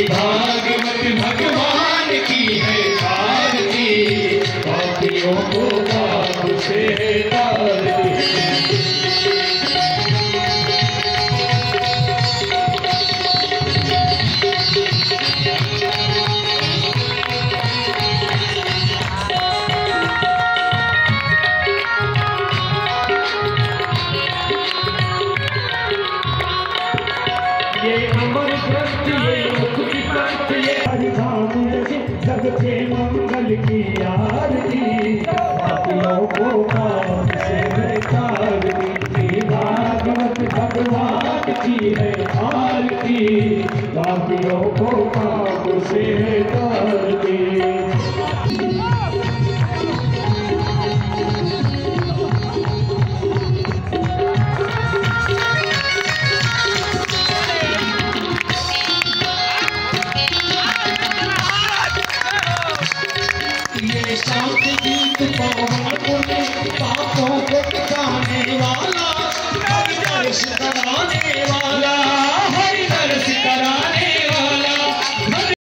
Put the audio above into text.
भागवत भगवान की है आरती, पापियों को पाप से तारती। ये अमर ग्रंथ, ये मुक्ति पंथ, ये हरिधाम जग के मंगल की आरती, पापियों को पाप से तारती। भागवत भगवान की है आरती, पापियों को पाप से तारती। ये शांत गीत